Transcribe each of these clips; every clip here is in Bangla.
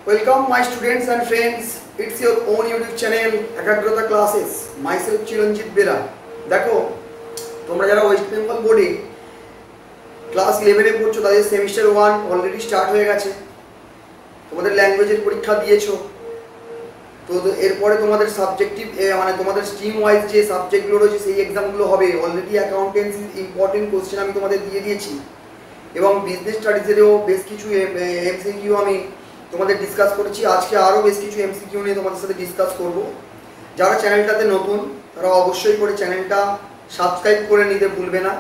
Welcome my students and friends. It's your own YouTube channel Ekagrata Classes. Myself Chiranjit Bera. দেখো তোমরা যারা ওয়েস্ট বেঙ্গল বোর্ডে ক্লাস 11 এ পড়ছো তাদের সেমিস্টার 1 অলরেডি স্টার্ট হয়ে গেছে। তোমাদের ল্যাঙ্গুয়েজের পরীক্ষা দিয়েছো। তো এরপরে তোমাদের সাবজেক্টিভ মানে তোমাদের স্ট্রিম ওয়াইজ যে সাবজেক্টগুলো রয়েছে সেই এক্সামগুলো হবে। অলরেডি অ্যাকাউন্টেন্সি ইম্পর্টেন্ট কোশ্চেন আমি তোমাদের দিয়ে দিয়েছি এবং বিজনেস স্টাডিজেরও বেশ কিছু এমসিকিউ আমি তোমাদের ডিসকাস করেছি। আজকে আরও বেশ কিছু এমসিকিউ নিয়ে তোমাদের সাথে ডিসকাস করব। যারা চ্যানেলটাতে নতুন তারা অবশ্যই করে চ্যানেলটা সাবস্ক্রাইব করে নিতে ভুলবে না।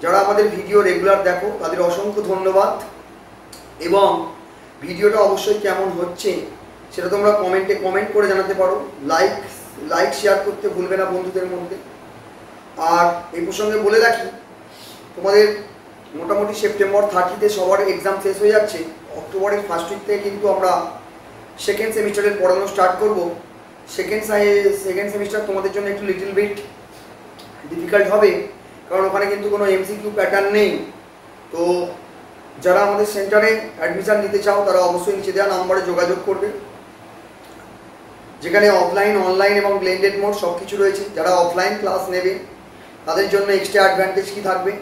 যারা আমাদের ভিডিও রেগুলার দেখো তাদের অসংখ্য ধন্যবাদ এবং ভিডিওটা অবশ্যই কেমন হচ্ছে সেটা তোমরা কমেন্টে কমেন্ট করে জানাতে পারো। লাইক শেয়ার করতে ভুলবে না বন্ধুদের মধ্যে। আর এই প্রসঙ্গে বলে রাখি, তোমাদের মোটামুটি সেপ্টেম্বর 30-তে সবার এক্সাম শেষ হয়ে যাচ্ছে। অক্টোবরের ফার্স্ট উইক থেকে কিন্তু আমরা সেকেন্ড সেমিস্টারের পড়ানো স্টার্ট করব। সেকেন্ড সেমিস্টার তোমাদের জন্য একটু লিটল বিট ডিফিকাল্ট হবে, কারণ ওখানে কিন্তু কোনো এমসিকিউ প্যাটার্ন নেই। তো যারা আমাদের সেন্টারে অ্যাডমিশান নিতে চাও তারা অবশ্যই নিচে দেওয়া নাম্বারে যোগাযোগ করবে, যেখানে অফলাইন, অনলাইন এবং ব্লেন্ডেড মোড সব কিছু রয়েছে। যারা অফলাইন ক্লাস নেবে তাদের জন্য এক্সট্রা অ্যাডভান্টেজ কী থাকবে,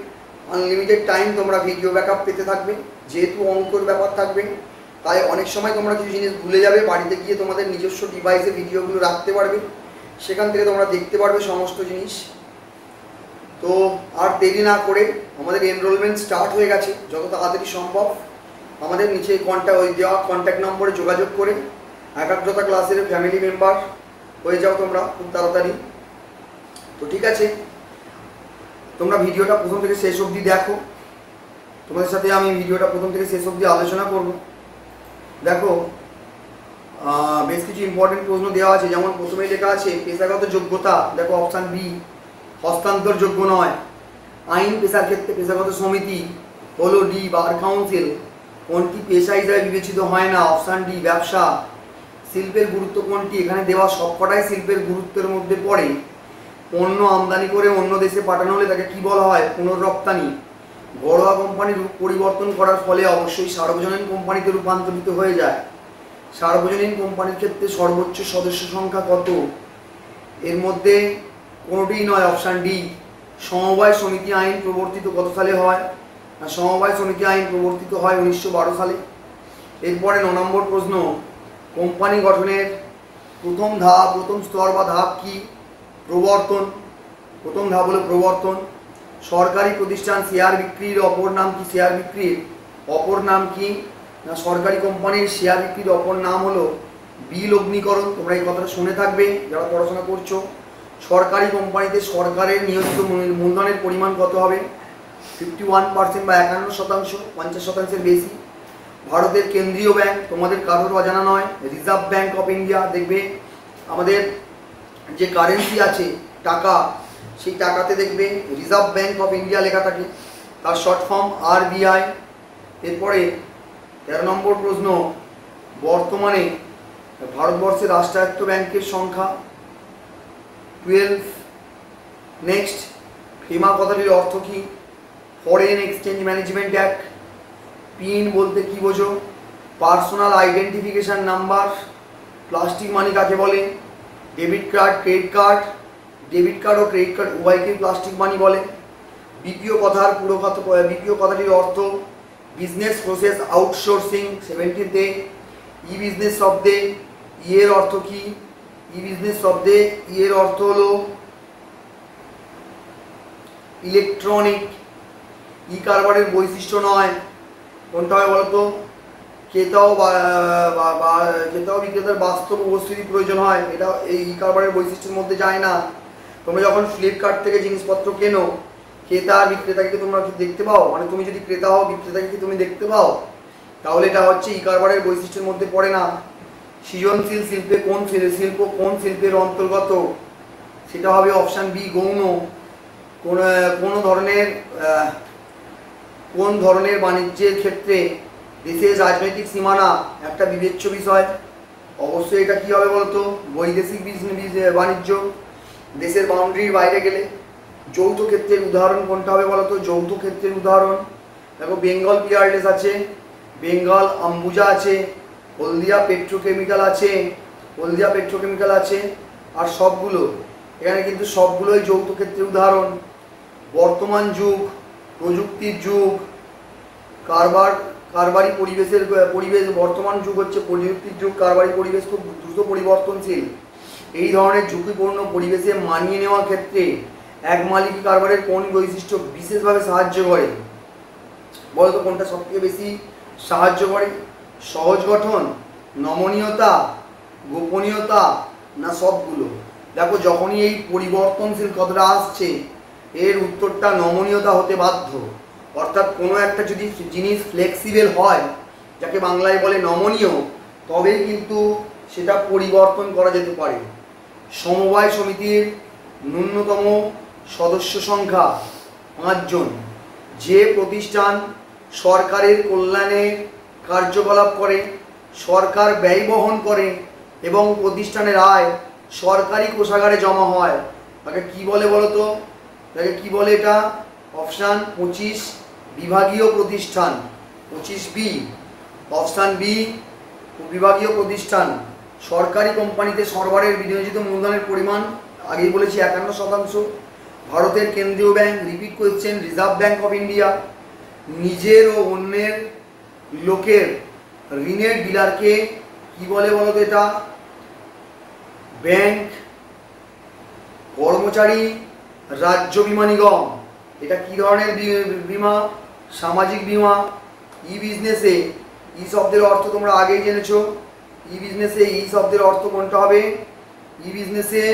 আনলিমিটেড টাইম তোমরা ভিডিও ব্যাকআপ পেতে থাকবে। যেহেতু অঙ্কর ব্যাপার থাকবে তাই অনেক সময় তোমরা কিছু জিনিস ভুলে যাবে। বাড়িতে গিয়ে তোমাদের নিজস্ব ডিভাইসে ভিডিওগুলো রাখতে পারবে, সেখান থেকে তোমরা দেখতে পারবে সমস্ত জিনিস। তো আর দেরি না করে আমাদের এনরোলমেন্ট স্টার্ট হয়ে গেছে। যত তাড়াতাড়ি সম্ভব আমাদের নিচে দেওয়া কন্ট্যাক্ট নম্বরে যোগাযোগ করে একাগ্রতা ক্লাসের ফ্যামিলি মেম্বার হয়ে যাও তোমরা খুব তাড়াতাড়ি। তো ঠিক আছে, তোমরা ভিডিওটা প্রথম থেকে শেষ অবধি দেখো। তোমাদের সাথে আমি ভিডিওটা প্রথম থেকে শেষ অবধি আলোচনা করব। দেখো বেশ কিছু ইম্পর্টেন্ট প্রশ্ন দেওয়া আছে। যেমন প্রথমেই লেখা আছে পেশাগত যোগ্যতা। দেখো অপশান বি হস্তান্তরযোগ্য নয়। আইন পেশার ক্ষেত্রে পেশাগত সমিতি হলো ডি বার কাউন্সিল। কোনটি পেশা হিসাবে বিবেচিত হয় না? অপশান ডি ব্যবসা। শিল্পের গুরুত্ব কোনটি? এখানে দেওয়া সবকটাই শিল্পের গুরুত্বের মধ্যে পড়ে। পণ্য আমদানি করে অন্য দেশে পাঠানো হলে তাকে কী বলা হয়? পুনর্রপ্তানি। ঘরোয়া কোম্পানির রূপ পরিবর্তন করার ফলে অবশ্যই সার্বজনীন কোম্পানিতে রূপান্তরিত হয়ে যায়। সার্বজনীন কোম্পানির ক্ষেত্রে সর্বোচ্চ সদস্য সংখ্যা কত? এর মধ্যে কোনোটিই নয়, অপশান ডি। সমবায় সমিতি আইন প্রবর্তিত কত সালে হয়? সমবায় সমিতি আইন প্রবর্তিত হয় 1912 সালে। এরপরে 9 নম্বর প্রশ্ন, কোম্পানি গঠনের প্রথম স্তর বা ধাপ কি? প্রবর্তন। প্রথম ধাপ হলো প্রবর্তন। সরকারি প্রতিষ্ঠান শেয়ার বিক্রির অপর নাম কি? শেয়ার বিক্রির অপর নাম কি? না, সরকারি কোম্পানির শেয়ার বিক্রির অপর নাম হলো বিলগ্নীকরণ। তোমরা এই কথাটা শুনে থাকবে যারা পড়াশোনা করছো। সরকারি কোম্পানিতে সরকারের নিয়োজিত মূলধনের পরিমাণ কত হবে? 51% বা 51%, 50%-এর বেশি। ভারতের কেন্দ্রীয় ব্যাংক তোমাদের কারোর অজানা নয়, রিজার্ভ ব্যাংক অফ ইন্ডিয়া। দেখবে আমাদের যে কারেন্সি আছে টাকা, সেই টাকাতে দেখবে রিজার্ভ ব্যাংক অফ ইন্ডিয়া লেখা থাকে, তার শর্ট ফর্ম আরবিআই। এরপরে 13 নম্বর প্রশ্ন, বর্তমানে ভারতবর্ষের রাষ্ট্রায়ত্ত ব্যাংকের সংখ্যা 12। নেক্সট, ফেমা কথাটির অর্থ কী? Foreign exchange management act. PIN বলতে কী বোঝো? Personal identification number. Plastic money কাকে বলে? Debit card, credit card. Debit card ও ক্রেডিট কার্ড উভয়কেই প্লাস্টিক মানি বলে। বিপিও কথাটির অর্থ বিজনেস প্রসেস আউটসোর্সিং। 17তে ই বিজনেস শব্দে এর অর্থ কী? ই বিজনেস শব্দে এর অর্থ হলো ইলেকট্রনিক। ই কারবারের বৈশিষ্ট্য নয়। কোনটা হয় বলতো? ক্রেতা ও বিক্রেতার বাস্তব উপস্থিতি প্রয়োজন হয়, এটা এই ই কারবারের বৈশিষ্ট্যের মধ্যে যায় না। তোমরা যখন ফ্লিপকার্ট থেকে জিনিসপত্র কেনো, ক্রেতা আর বিক্রেতাকে তোমরা কি দেখতে পাও? মানে তুমি যদি ক্রেতা হও, বিক্রেতাকে কি তুমি দেখতে পাও? তাহলে এটা হচ্ছে ই কারবারের বৈশিষ্ট্যের মধ্যে পড়ে না। সৃজনশীল শিল্পে কোন শিল্পের অন্তর্গত? সেটা হবে অপশান বি গৌণ। কোন ধরনের বাণিজ্যের ক্ষেত্রে দেশের রাজনৈতিক সীমানা একটা বিবেচ্য বিষয়? অবশ্যই এটা কী হবে বলতো? বৈদেশিক বাণিজ্য, দেশের বাউন্ডারির বাইরে গেলে। যৌথ ক্ষেত্রের উদাহরণ কোনটা হবে বলতো? যৌথ ক্ষেত্রের উদাহরণ দেখো বেঙ্গল পিয়ারলেস আছে, বেঙ্গল আম্বুজা আছে, হলদিয়া পেট্রোকেমিক্যাল আছে, হলদিয়া পেট্রোকেমিক্যাল আছে, আর সবগুলো এখানে কিন্তু সবগুলোই যৌথ ক্ষেত্রের উদাহরণ। বর্তমান যুগ, প্রযুক্তির যুগ, কারবারি পরিবেশ, বর্তমান যুগ হচ্ছে প্রযুক্তির যুগ, কারবারি পরিবেশ খুব দ্রুত পরিবর্তনশীল। এই ধরনের ঝুঁকিপূর্ণ পরিবেশে মানিয়ে নেওয়ার ক্ষেত্রে এক মালিকি কারবারের কোন বৈশিষ্ট্য বিশেষভাবে সাহায্য করে? বলতো কোনটা সবথেকে বেশি সাহায্য করে? সহজ গঠন, নমনীয়তা, গোপনীয়তা, না সবগুলো? দেখো যখনই এই পরিবর্তনশীল কথাটা আসছে এর উত্তরটা নমনীয়তা হতে বাধ্য। অর্থাৎ কোনো একটা যদি জিনিস ফ্লেক্সিবল হয়, যাকে বাংলায় বলে নমনীয়, তবেই কিন্তু সেটা পরিবর্তন করা যেতে পারে। সমবায় সমিতির ন্যূনতম সদস্য সংখ্যা 5 জন। যে প্রতিষ্ঠান সরকারের কল্যাণে কার্যকলাপ করে, সরকার ব্যয় বহন করে এবং প্রতিষ্ঠানের আয় সরকারি কোষাগারে জমা হয়, তাকে কি বলে বলো তো? তাকে কি বলে? এটা অপশান 25 বিভাগীয় প্রতিষ্ঠান, 25B। অপশান বি বিভাগীয় প্রতিষ্ঠান। সরকারি কোম্পানিতে সরবরাহের বিনিয়োজিত মূলধনের পরিমাণ আগেই বলেছি 51%। ভারতের কেন্দ্রীয় bank, repeat question, reserve bank of India নিজের ও অন্যের লোকের ঋণের ডিলারকে কি বলে বলো তো? এটা ব্যাংক, কর্মচারী রাজ্য বীমা নিগম। এটা কি ধরনের বীমা? সামাজিক বীমা। ই বিজনেসে ই শব্দের অর্থ তোমরা আগেই জেনেছো। ই বিজনেসে ই শব্দের অর্থ কোনটা হবে? ই বিজনেসে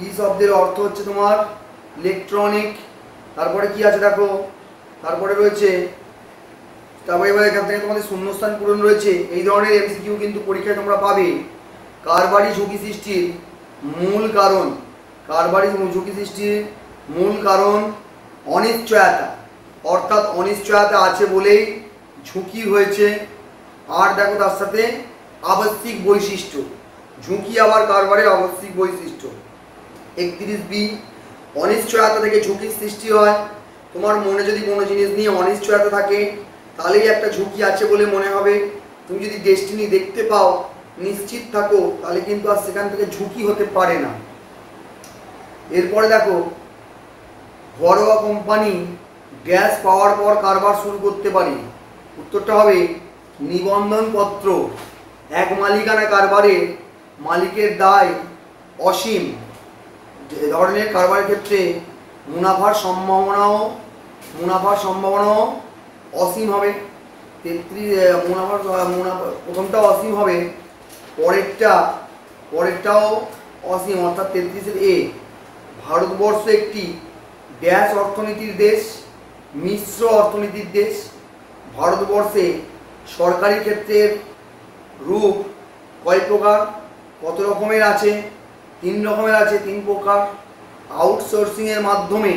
ই শব্দের অর্থ হচ্ছে তোমার ইলেকট্রনিক। তারপরে কি আছে দেখো, তারপরে রয়েছে, তারপরে এবার এখান থেকে তোমাদের শূন্যস্থান পূরণ রয়েছে। এই ধরনের এমসিকিউ কিন্তু পরীক্ষায় তোমরা পাবে। কারবারি ঝুঁকি সৃষ্টির মূল কারণ, কারবারি ঝুঁকি সৃষ্টির মূল কারণ অনিশ্চয়তা। অর্থাৎ অনিশ্চয়তা আছে বলেই ঝুঁকি হয়েছে। আর দেখো তার সাথে আবশ্যিক বৈশিষ্ট্য, ঝুঁকি আবার কারবারের আবশ্যিক বৈশিষ্ট্য। 31B অনিশ্চয়তা থেকে ঝুঁকির সৃষ্টি হয়। তোমার মনে যদি কোনো জিনিস নিয়ে অনিশ্চয়তা থাকে তাহলেই একটা ঝুঁকি আছে বলে মনে হবে। তুমি যদি ডেস্টিনি দেখতে পাও, নিশ্চিত থাকো, তাহলে কিন্তু আর সেখান থেকে ঝুঁকি হতে পারে না। এরপরে দেখো, ঘরোয়া কোম্পানি গ্যাস পাওয়ার পর কারবার শুরু করতে পারি। উত্তরটা হবে নিবন্ধনপত্র। এক মালিকানা কারবারে মালিকের দায় অসীম। এ ধরনের কারবারের ক্ষেত্রে মুনাফার সম্ভাবনাও অসীম হবে। 33 মুনাফা প্রথমটা অসীম হবে, পরেরটাও অসীম, অর্থাৎ 33A। ভারতবর্ষ একটি ড্যাশ অর্থনীতির দেশ, মিশ্র অর্থনীতির দেশ। ভারতবর্ষে সরকারি ক্ষেত্রের রূপ কয় প্রকার, কত রকমের আছে? 3 রকমের আছে, 3 প্রকার। আউটসোর্সিংয়ের মাধ্যমে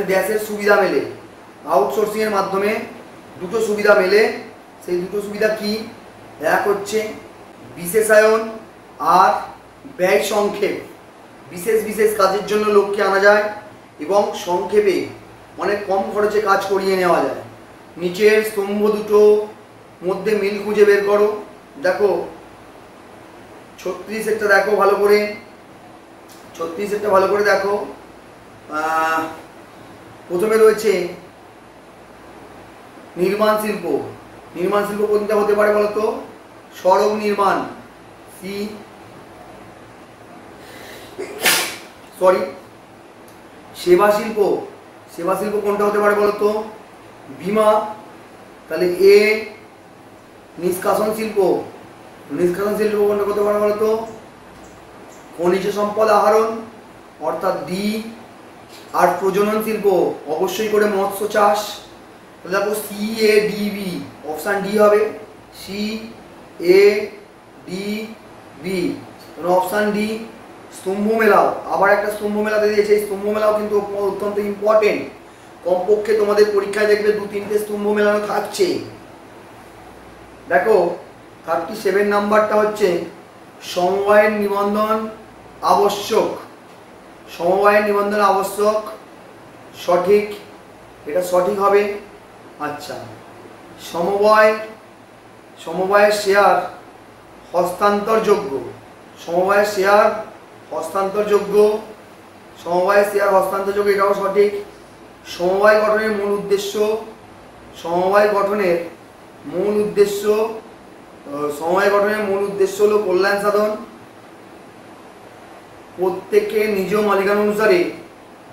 ড্যাশের সুবিধা মেলে। আউটসোর্সিংয়ের মাধ্যমে দুটো সুবিধা মেলে। সেই দুটো সুবিধা কি? এক হচ্ছে বিশেষায়ন আর ব্যয় সংক্ষেপ। বিশেষ কাজের জন্য লোককে আনা যায় এবং সংক্ষেপে অনেক কম খরচে কাজ করিয়ে নেওয়া যায়। নিচের স্তম্ভ দুটো মধ্যে মিল খুঁজে বের করো। দেখো 36 দেখো ভালো করে, 36 ভালো করে দেখো। প্রথমে রয়েছে নির্মাণ শিল্প। নির্মাণ শিল্প কোনটা হতে পারে বলতো? সড়ক নির্মাণ, সেবা শিল্প কোনটা হতে পারে বলতো? বীমা, তাহলে এ। নিষ্কাশন শিল্প কোনটা হতে পারে বলতো? খনিজ সম্পদ আহরণ, অর্থাৎ ডি। আর প্রজনন শিল্প অবশ্যই করে মৎস্য চাষ। দেখো CADB, অপশান ডি হবে, CADB, অপশান ডি। স্তম্ভ মেলাও, আবার একটা স্তম্ভ মেলাতে দিয়েছে। এই স্তম্ভ মেলাও কিন্তু অত্যন্ত ইম্পর্টেন্ট। কমপক্ষে তোমাদের পরীক্ষায় দেখবে 2-3টে স্তম্ভ মেলানো থাকছে। দেখো 37 নাম্বারটা হচ্ছে সমবায়ের নিবন্ধন আবশ্যক। সমবায়ের নিবন্ধন আবশ্যক, সঠিক, এটা সঠিক হবে। আচ্ছা, সমবায়ের শেয়ার হস্তান্তরযোগ্য, সমবায়ের শেয়ার হস্তান্তরযোগ্য, সমবায়ের শেয়ার হস্তান্তরযোগ্য, এটাও সঠিক। সমবায় গঠনের মূল উদ্দেশ্য, সমবায় গঠনের মূল উদ্দেশ্য, সমবায় গঠনের মূল উদ্দেশ্য হলো কল্যাণ সাধন। প্রত্যেকে নিজ মালিকানা অনুসারে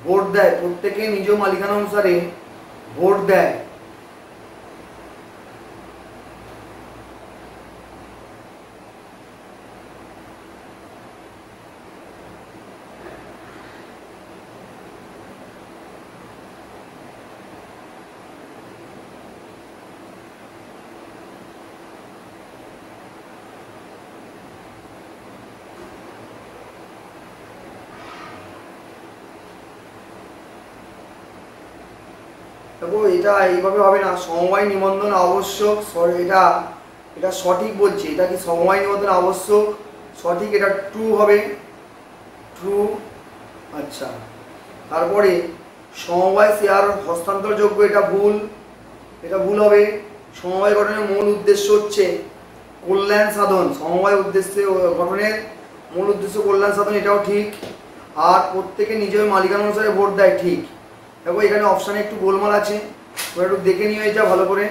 ভোট দেয়, প্রত্যেকে নিজ মালিকানা অনুসারে ভোট দেয়। দেখো এটা এইভাবে হবে না, সমবায় নিবন্ধন আবশ্যক, এটা এটা সঠিক বলছি, এটা কি সমবায় নিবন্ধন আবশ্যক সঠিক, এটা ট্রু হবে, ট্রু। আচ্ছা, তারপরে সমবায় শেয়ার হস্তান্তরযোগ্য, এটা ভুল, এটা ভুল হবে। সমবায় গঠনের মূল উদ্দেশ্য হচ্ছে কল্যাণ সাধন, সমবায় উদ্দেশ্যে গঠনের মূল উদ্দেশ্য কল্যাণ সাধন, এটাও ঠিক। আর প্রত্যেকে নিজের মালিকানা অনুসারে ভোট দেয়, ঠিক। দেখো এখানে অপশানে একটু গোলমাল আছে, তোমরা একটু দেখে নিও এটা ভালো করে,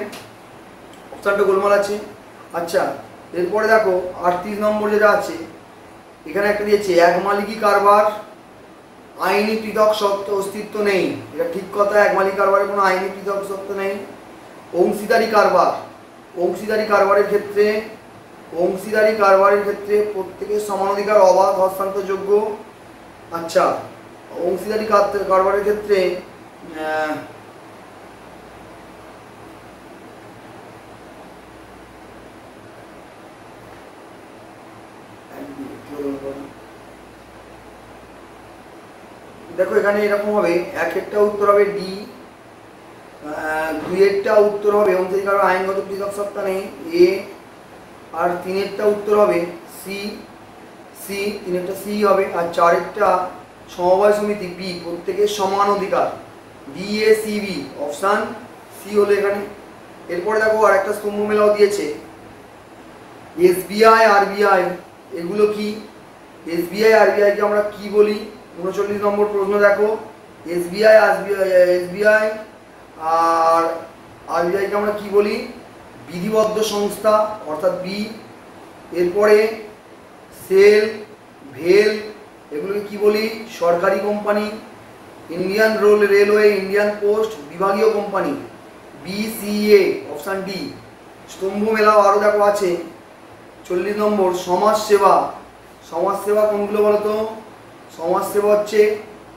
অপশানটা গোলমাল আছে। আচ্ছা, এরপরে দেখো 38 নম্বর যেটা আছে, এখানে একটা দিয়েছে এক মালিকি কারবার আইনি পৃথক সত্ত্ব অস্তিত্ব নেই, এটা ঠিক কথা, এক মালিক কারবারের কোনো আইনি পৃথক সত্ত্ব নেই। অংশীদারি কারবার, অংশীদারি কারবারের ক্ষেত্রে, অংশীদারি কারবারের ক্ষেত্রে প্রত্যেকের সমানাধিকার অবাধ হস্তান্তরযোগ্য। আচ্ছা, অংশীদারি কারবারের ক্ষেত্রে দেখো এখানে এরকম হবে, একটা উত্তর হবে ডি, দুইয়েরটা উত্তর হবে অংশীদারি কারবার আইনগত পৃথক সত্তা নেই এ, আর তিনেরটা উত্তর হবে সি, সি তিনেরটা সি হবে, আর চারেরটা সমবায় সমিতি বি, প্রত্যেকের সমান অধিকার B A C B, option C হলো এখানে। এরপরে দেখো আর একটা স্তম্ভ মেলাও দিয়েছে, এসবিআই আরবিআই, এগুলো কি? এসবিআই আরবিআইকে আমরা কি বলি? 39 নম্বর প্রশ্ন দেখো, এসবিআই এসবিআই আর আরবিআইকে আমরা কি বলি? বিধিবদ্ধ সংস্থা অর্থাৎ বি। এরপরে সেল, ভেল, এগুলোকে কি বলি? সরকারি company. Indian railway, Indian post বিভাগীয় কোম্পানি, বিসিএ, অপশান ডি। স্তম্ভ মেলাও আরও দেখো আছে 40 নম্বর, সমাজসেবা, সমাজসেবা কোনগুলো বলো তো? সমাজসেবা হচ্ছে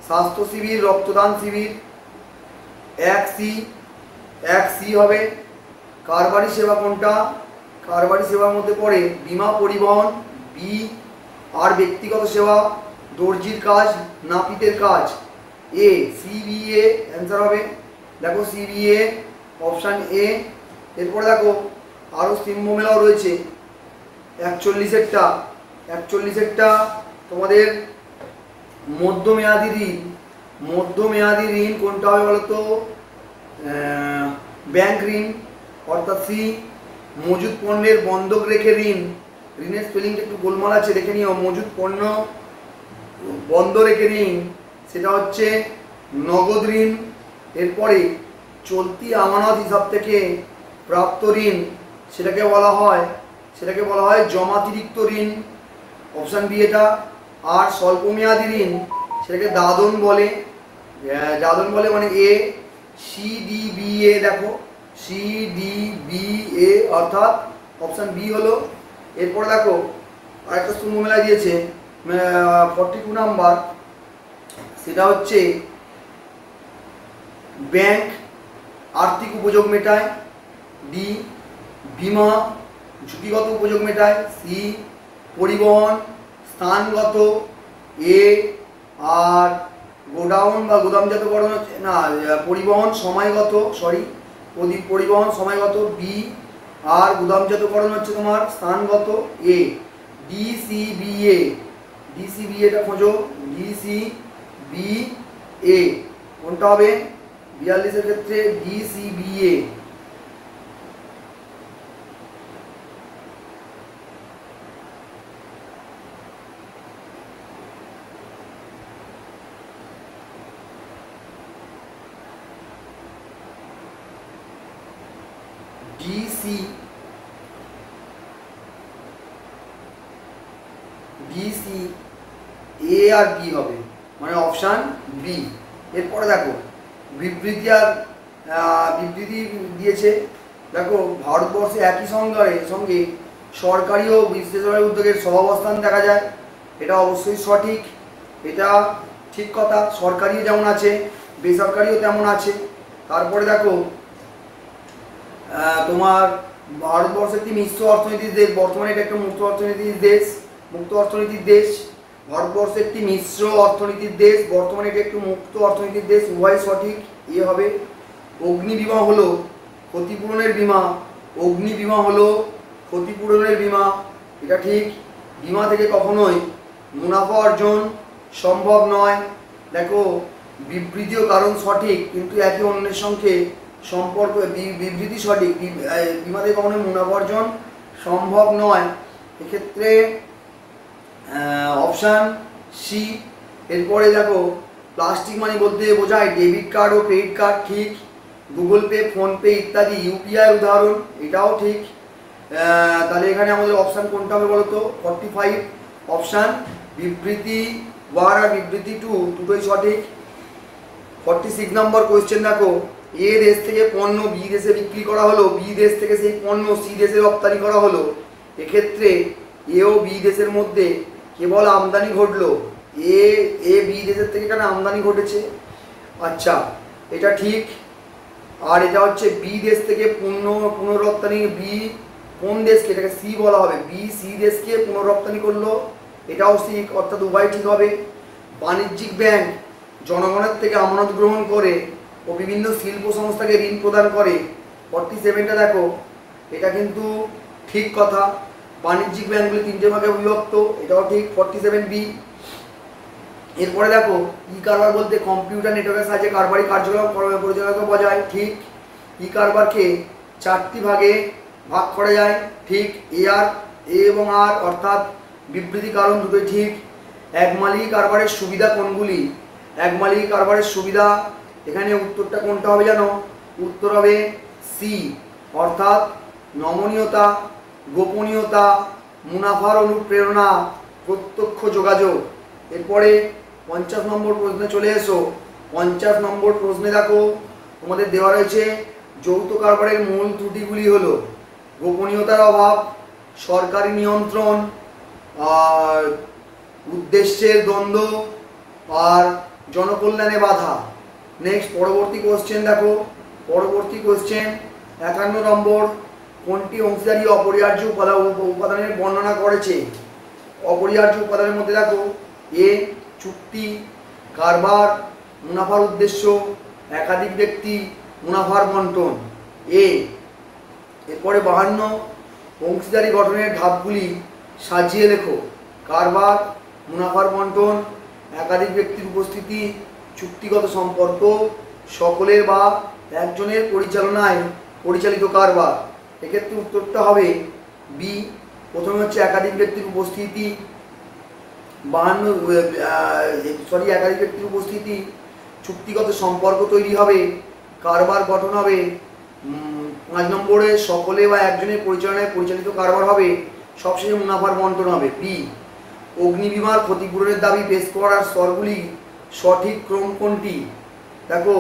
স্বাস্থ্য শিবির, রক্তদান শিবির, এক সি হবে। কারবারি সেবা কোনটা? কারবারি সেবার মধ্যে পড়ে বীমা পরিবহন বি, আর ব্যক্তিগত সেবা দর্জির কাজ, নাপিতের কাজ এ, সিবিএ অ্যান্সার হবে। দেখো সিবিএ, অপশান এ। এরপরে দেখো আরও স্তম্ভ মেলাও রয়েছে 41-এরটা তোমাদের মধ্যমেয়াদী ঋণ, মধ্যমেয়াদী ঋণ কোনটা হবে বলো তো? ব্যাংক ঋণ অর্থাৎ সি। মজুদ পণ্যের বন্ধক রেখে ঋণ, ঋণের স্পেলিংটা একটু গোলমাল আছে দেখে নিও, মজুদ পণ্য বন্ধ রেখে ঋণ সেটা হচ্ছে নগদ ঋণ। এরপরে চলতি আমানত হিসাব থেকে প্রাপ্ত ঋণ সেটাকে বলা হয় জমাতিরিক্ত ঋণ, অপশান বি এটা। আর স্বল্পমেয়াদী ঋণ সেটাকে দাদন বলে, দাদন বলে মানে এ, সিডিবিএ। দেখো সিডিবিএ অর্থাৎ অপশান বি হলো। এরপর দেখো আরেকটা স্তম্ভ মেলা দিয়েছে 42 নাম্বার, সেটা হচ্ছে ব্যাংক আর্থিক উপযোগ মেটায় ডি, বিমা ঝুঁকিগত উপযোগ মেটায় সি, পরিবহন স্থানগত এ, আর গোডাউন বা গুদামজাতকরণ হচ্ছে না, পরিবহন সময়গত, পরিবহন সময়গত বি, আর গুদামজাতকরণ হচ্ছে তোমার স্থানগত এ। ডিসিবিএ, ডিসিবিএটা খোঁজো, ডিসিবিএ কোনটা হবে? 42-এর ক্ষেত্রে ডিসিবিএ। ডিসি ডিসি এ আর বি হবে, মানে অপশান বি। এরপরে দেখো বিবৃতি আর বিবৃতি দিয়েছে। দেখো ভারতবর্ষে একই সঙ্গে সরকারি ও বেসরকারি উদ্যোগের সহাবস্থান দেখা যায়, এটা অবশ্যই সঠিক, এটা ঠিক কথা। সরকারিও যেমন আছে বেসরকারিও তেমন আছে। তারপরে দেখো তোমার ভারতবর্ষ একটি মিশ্র অর্থনীতির দেশ, বর্তমানে এটা একটা মুক্ত অর্থনীতির দেশ। ভারতবর্ষ একটি মিশ্র অর্থনীতির দেশ, বর্তমানে এটা একটু মুক্ত অর্থনীতির দেশ, উভয় সঠিক, এ হবে। অগ্নি বিমা হলো ক্ষতিপূরণের বিমা, অগ্নি বিমা হলো ক্ষতিপূরণের বিমা, এটা ঠিক। বিমা থেকে কখনোই মুনাফা অর্জন সম্ভব নয়। দেখো বিবৃতি ও কারণ সঠিক, কিন্তু একে অন্যের সঙ্গে সম্পর্ক, বিবৃতি সঠিক, বিমা থেকে কখনোই মুনাফা অর্জন সম্ভব নয়, এক্ষেত্রে অপশান সি। এরপরে দেখো প্লাস্টিক মানি বলতে বোঝায় ডেবিট কার্ড ও ক্রেডিট কার্ড, ঠিক। গুগল পে, ফোনপে ইত্যাদি ইউপিআই উদাহরণ, এটাও ঠিক। তাহলে এখানে আমাদের অপশান কোনটা হবে বলো তো? 45 অপশান বিবৃতি 1 আর বিবৃতি 2 দুটোই সঠিক। 46 নম্বর কোয়েশ্চেন দেখো, এ দেশ থেকে পণ্য বি দেশে বিক্রি করা হলো, বি দেশ থেকে সেই পণ্য সি দেশে রপ্তানি করা হলো, এক্ষেত্রে এ ও বি দেশের মধ্যে কেবল আমদানি ঘটলো, এ বি দেশের থেকে এখানে আমদানি ঘটেছে, আচ্ছা এটা ঠিক। আর এটা হচ্ছে বি দেশ থেকে পুনঃরপ্তানি, বি কোন দেশকে, এটাকে সি বলা হবে, বি সি দেশকে পুনঃরপ্তানি করলো, এটাও ঠিক, অর্থাৎ উভয় ঠিক হবে। বাণিজ্যিক ব্যাংক জনগণের থেকে আমানত গ্রহণ করে ও বিভিন্ন শিল্প সংস্থাকে ঋণ প্রদান করে, 47টা দেখো এটা কিন্তু ঠিক কথা। বাণিজ্যিক ব্যাংকগুলি 3টে ভাগে বিভক্ত, এটাও ঠিক, 47B। এরপরে দেখো ই কারবার বলতে কম্পিউটার নেটওয়ার্কের সাহায্যে কারবারি কার্যকলাপ পরিচালনা বোঝায়, ঠিক। ই কারবারকে 4টি ভাগে ভাগ করা যায়, ঠিক। এ এবং আর অর্থাৎ বিবৃতি কারণ দুটোই ঠিক। একমালিক কারবারের সুবিধা কোনগুলি? একমালিক কারবারের সুবিধা, এখানে উত্তরটা কোনটা হবে জানো? উত্তর হবে সি, অর্থাৎ নমনীয়তা, গোপনীয়তা, মুনাফার অনুপ্রেরণা, প্রত্যক্ষ যোগাযোগ। এরপরে 50 নম্বর প্রশ্নে চলে এসো। 50 নম্বর প্রশ্নে দেখো তোমাদের দেওয়া রয়েছে যৌথ কারবারের মূল ত্রুটিগুলি হলো গোপনীয়তার অভাব, সরকারি নিয়ন্ত্রণ, আর উদ্দেশ্যের দ্বন্দ্ব, আর জনকল্যাণে বাধা। নেক্সট পরবর্তী কোশ্চেন দেখো, পরবর্তী কোশ্চেন 51 নম্বর, কোনটি অংশীদারি অপরিহার্য উপাদানের বর্ণনা করেছে? অপরিহার্য উপাদানের মধ্যে দেখো এ চুক্তি, কারবার, মুনাফার উদ্দেশ্য, একাধিক ব্যক্তি, মুনাফার বন্টন, এ। এরপরে 52 অংশীদারি গঠনের ধাপগুলি সাজিয়ে লেখো। কারবার, মুনাফার বন্টন, একাধিক ব্যক্তির উপস্থিতি, চুক্তিগত সম্পর্ক, সকলের বা একজনের পরিচালনায় পরিচালিত কারবার। এক্ষেত্রে উত্তরটা হবে বি। প্রথমে হচ্ছে একাধিক ব্যক্তির উপস্থিতি, একাধিক ব্যক্তির উপস্থিতি, চুক্তিগত সম্পর্ক তৈরি হবে, কারবার গঠন হবে। 5 নম্বরে সকলে বা একজনের পরিচালনায় পরিচালিত কারবার হবে, সবশেষে মুনাফার বন্টন হবে, বি। অগ্নিবিমার ক্ষতিপূরণের দাবি পেশ করার স্তরগুলি সঠিক ক্রম কোনটি? দেখো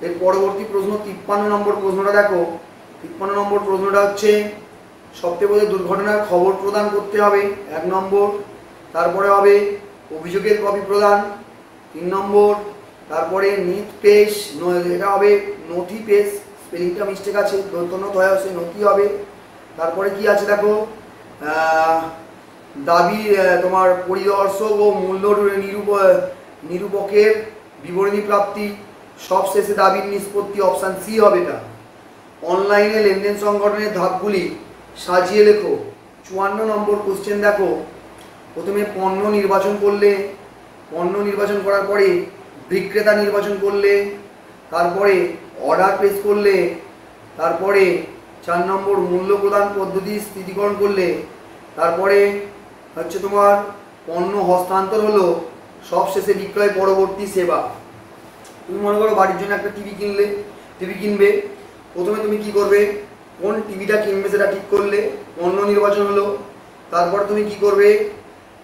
এর পরবর্তী প্রশ্ন 53 নম্বর প্রশ্নটা দেখো। 53 নম্বর প্রশ্নটা হচ্ছে সবচেয়ে বড় দুর্ঘটনার খবর প্রদান করতে হবে, 1 নম্বর। তারপরে হবে অভিযোগের কপি প্রদান, 3 নম্বর। তারপরে নিট পেশ, এটা হবে নথি পেশ, স্পেলিংটা মিস্টেক আছে, দন্তনত হয় সে নথি হবে। তারপরে কি আছে দেখো, দাবি তোমার পরিদর্শক ও মূল্য নিরূপকের বিবরণী প্রাপ্তি, সব শেষে দাবির নিষ্পত্তি, অপশান সি হবে এটা। অনলাইনে লেনদেন সংগঠনের ধাপগুলি সাজিয়ে লেখো। 54 নম্বর কোশ্চেন দেখো, প্রথমে পণ্য নির্বাচন করলে, পণ্য নির্বাচন করার পরে বিক্রেতা নির্বাচন করলে, তারপরে অর্ডার পেশ করলে, তারপরে 4 নম্বর মূল্য প্রদান পদ্ধতি স্থিতিকরণ করলে, তারপরে হচ্ছে তোমার পণ্য হস্তান্তর হলো, সবশেষে বিক্রয় পরবর্তী সেবা। তুমি মনে করো বাড়ির জন্য একটা টিভি কিনবে, প্রথমে তুমি কি করবে? কোন টিভিটা কিনবে সেটা ঠিক করলে, পণ্য নির্বাচন হলো। তারপর তুমি কি করবে,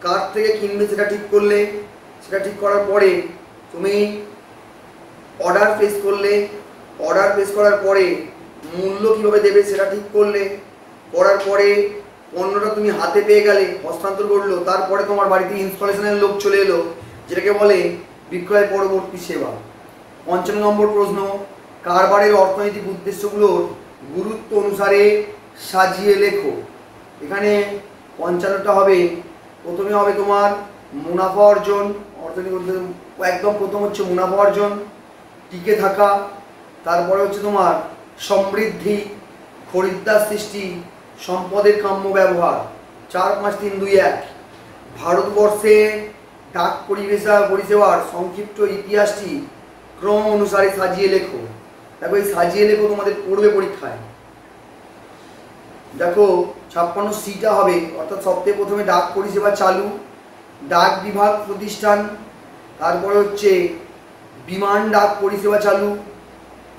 কার থেকে কিনবে সেটা ঠিক করলে, সেটা ঠিক করার পরে তুমি অর্ডার প্লেস করলে, অর্ডার প্লেস করার পরে মূল্য কীভাবে দেবে সেটা ঠিক করলে, করার পরে পণ্যটা তুমি হাতে পেয়ে গেলে, হস্তান্তর করলো, তারপরে তোমার বাড়িতে ইনস্টলেশনের লোক চলে এলো, যেটাকে বলে বিক্রয় পরবর্তী সেবা। ৫৫ নম্বর প্রশ্ন, কারবারের অর্থনৈতিক উদ্দেশ্যগুলোর গুরুত্ব অনুসারে সাজিয়ে লেখো। এখানে ৫৫টা হবে। প্রথমে হবে তোমার মুনাফা অর্জন, অর্থনৈতিক উদ্দেশ্য একদম প্রথম হচ্ছে মুনাফা অর্জন, টিকে থাকা, তারপরে হচ্ছে তোমার সমৃদ্ধি, খরিদ্দার সৃষ্টি, সম্পদের কাম্য ব্যবহার। ৪, ৫, ৩, ২, ১। ভারতবর্ষে ডাক পরিষেবার সংক্ষিপ্ত ইতিহাসটি ক্রম অনুসারে সাজিয়ে লেখো। দেখো এই সাজিয়ে লেখো তোমাদের পড়বে পরীক্ষায়। দেখো ৫৬ হবে, অর্থাৎ সবথেকে প্রথমে ডাক পরিষেবা চালু, ডাক বিভাগ প্রতিষ্ঠান, তারপরে হচ্ছে বিমান ডাক পরিষেবা চালু,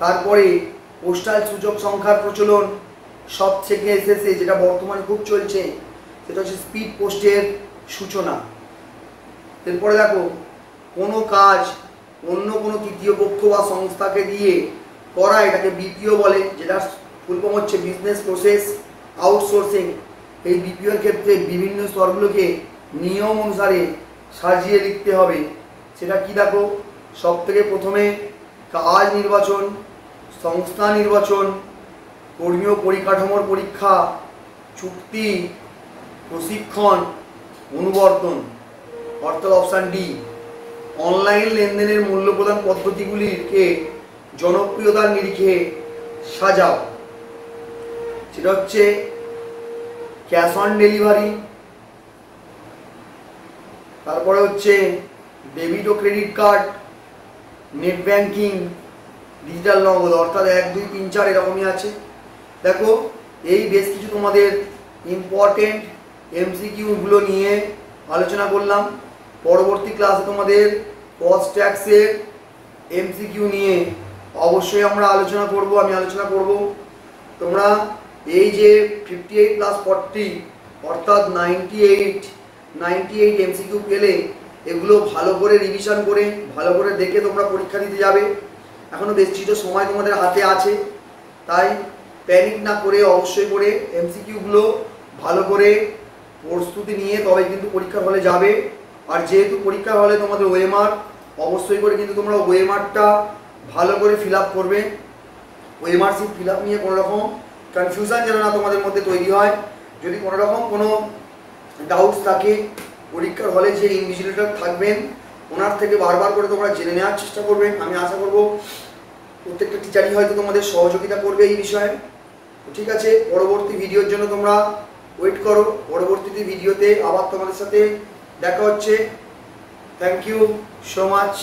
তারপরে পোস্টাল সূচক সংখ্যার প্রচলন, সব থেকে শেষে যেটা বর্তমানে খুব চলছে সেটা হচ্ছে স্পিড পোস্টের সূচনা। এরপরে দেখো কোনো কাজ অন্য কোনো তৃতীয় পক্ষ বা সংস্থাকে দিয়ে করা, এটাকে বিপিও বলে, যেটা ফুল ফর্ম হচ্ছে বিজনেস প্রসেস আউটসোর্সিং। এই বিপিওর ক্ষেত্রে বিভিন্ন স্তরগুলোকে নিয়ম অনুসারে সাজিয়ে লিখতে হবে। সেটা কি দেখো, সব থেকে প্রথমে কাজ নির্বাচন, সংস্থা নির্বাচন, কর্মী ও পরিকাঠামোর পরীক্ষা, চুক্তি, প্রশিক্ষণ, অনুবর্তন, অর্থাৎ অপশান ডি। অনলাইন লেনদেনের মূল্য প্রদান পদ্ধতিগুলিকে জনপ্রিয়তার নিরিখে সাজাও। সেটা হচ্ছে ক্যাশ অন ডেলিভারি, তারপরে হচ্ছে ডেবিট ও credit card, net banking, digital নগদ, অর্থাৎ ১, ২, ৩, ৪ এরকমই আছে। দেখো এই বেশ কিছু তোমাদের ইম্পর্টেন্ট এমসিকিউগুলো নিয়ে আলোচনা করলাম। পরবর্তী ক্লাসে তোমাদের কস্ট ট্যাক্সের এমসিকিউ নিয়ে অবশ্যই আমরা আলোচনা করব, আমি আলোচনা করব। তোমরা এই যে 58+40 অর্থাৎ 98 এমসিকিউ পেলে এগুলো ভালো করে রিভিশন করে ভালো করে দেখে তোমরা পরীক্ষা দিতে যাবে। এখনও বেশ কিছু সময় তোমাদের হাতে আছে, তাই প্যানিক না করে অবশ্যই করে এমসিকিউগুলো ভালো করে প্রস্তুতি নিয়ে তবে কিন্তু পরীক্ষার হলে যাবে। আর যেহেতু পরীক্ষার হলে তোমাদের ওএমআর, অবশ্যই করে কিন্তু তোমরা ওএমআরটা ভালো করে ফিল আপ করবে। ওএমআর শিট ফিল আপ নিয়ে কোনো রকম কনফিউশন যেন না তোমাদের মধ্যে তৈরি হয়। যদি কোনো রকম কোনো ডাউটস থাকে, পরীক্ষার হলে যে ইনভিজিলেটর থাকবেন ওনার থেকে বারবার করে তোমরা জেনে নেওয়ার চেষ্টা করবে। আমি আশা করব প্রত্যেকটা টিচারই হয়তো তোমাদের সহযোগিতা করবে এই বিষয়ে। ঠিক আছে, পরবর্তী ভিডিওর জন্য তোমরা ওয়েট করো। পরবর্তী ভিডিওতে আবার তোমাদের সাথে দেখা হচ্ছে। Thank you so much.